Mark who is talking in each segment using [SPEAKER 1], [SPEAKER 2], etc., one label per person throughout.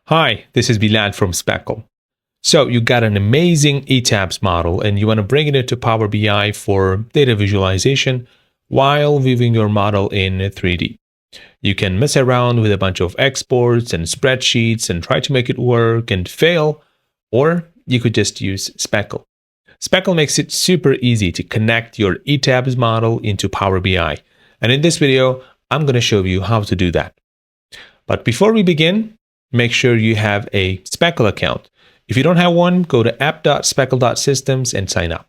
[SPEAKER 1] Hi, this is Bilal from Speckle. So you got an amazing ETABS model and you want to bring it into Power BI for data visualization while viewing your model in 3D. You can mess around with a bunch of exports and spreadsheets and try to make it work and fail, or you could just use Speckle. Speckle makes it super easy to connect your ETABS model into Power BI. And in this video, I'm going to show you how to do that. But before we begin, make sure you have a Speckle account. If you don't have one, go to app.speckle.systems and sign up.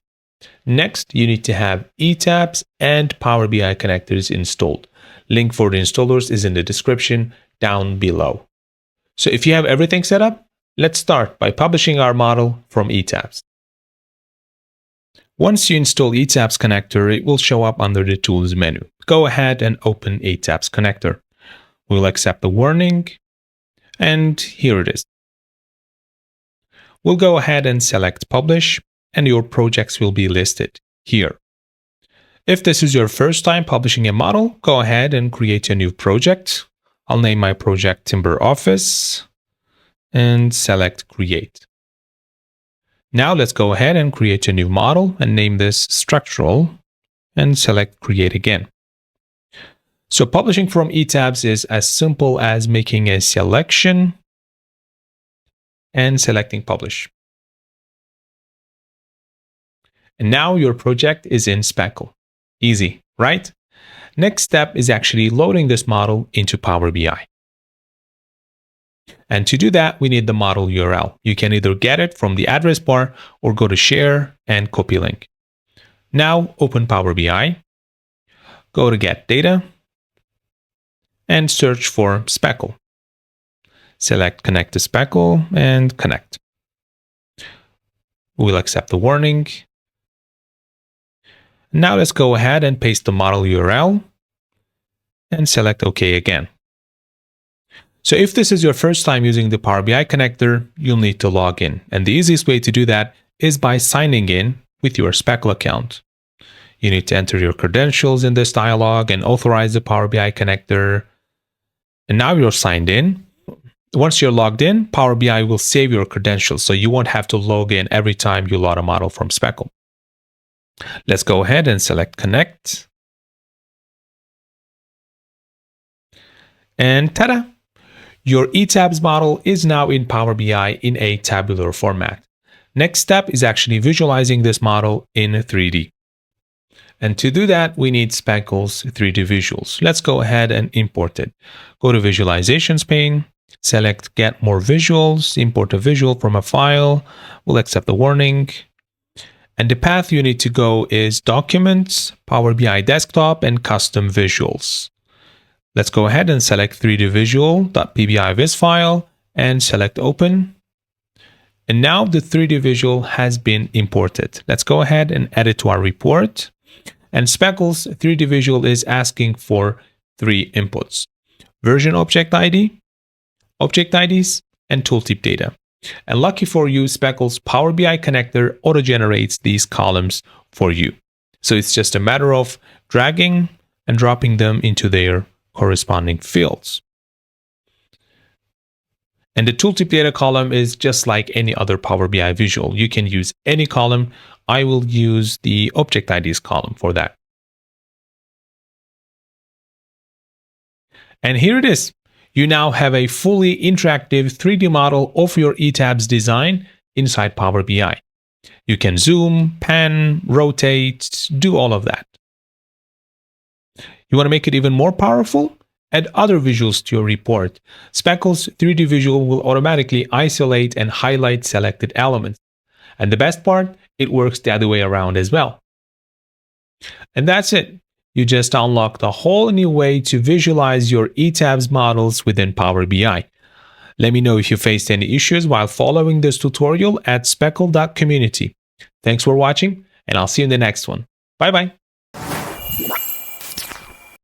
[SPEAKER 1] Next, you need to have ETABS and Power BI connectors installed. Link for the installers is in the description down below. So if you have everything set up, let's start by publishing our model from ETABS. Once you install ETABS connector, it will show up under the Tools menu. Go ahead and open ETABS connector. We'll accept the warning, and here it is. We'll go ahead and select Publish, and your projects will be listed here. If this is your first time publishing a model, go ahead and create a new project. I'll name my project Timber Office and select Create. Now let's go ahead and create a new model and name this Structural and select Create again. So publishing from ETABS is as simple as making a selection and selecting Publish. And now your project is in Speckle. Easy, right? Next step is actually loading this model into Power BI. And to do that, we need the model URL. You can either get it from the address bar or go to Share and copy link. Now open Power BI, go to Get Data, and search for Speckle. Select Connect to Speckle and connect. We'll accept the warning. Now let's go ahead and paste the model URL and select OK again. So if this is your first time using the Power BI connector, you'll need to log in. And the easiest way to do that is by signing in with your Speckle account. You need to enter your credentials in this dialog and authorize the Power BI connector. And now you're signed in. Once you're logged in, Power BI will save your credentials, so you won't have to log in every time you load a model from Speckle. Let's go ahead and select Connect. And ta-da! Your ETABS model is now in Power BI in a tabular format. Next step is actually visualizing this model in 3D. And to do that, we need Speckle's 3D visuals. Let's go ahead and import it. Go to Visualizations pane, select Get More Visuals, import a visual from a file. We'll accept the warning. And the path you need to go is Documents, Power BI Desktop, and Custom Visuals. Let's go ahead and select 3dvisual.pbi file and select Open. And now the 3D visual has been imported. Let's go ahead and add it to our report. And Speckle's 3D visual is asking for 3 inputs: version object ID, object IDs, and tooltip data. And lucky for you, Speckle's Power BI connector auto-generates these columns for you. So it's just a matter of dragging and dropping them into their corresponding fields. And the tooltip data column is just like any other Power BI visual. You can use any column. I will use the object IDs column for that. And here it is. You now have a fully interactive 3D model of your ETABS design inside Power BI. You can zoom, pan, rotate, do all of that. You want to make it even more powerful? Add other visuals to your report. Speckle's 3D visual will automatically isolate and highlight selected elements. And the best part, it works the other way around as well. And that's it. You just unlocked a whole new way to visualize your ETABS models within Power BI. Let me know if you faced any issues while following this tutorial at speckle.community. Thanks for watching, and I'll see you in the next one. Bye-bye.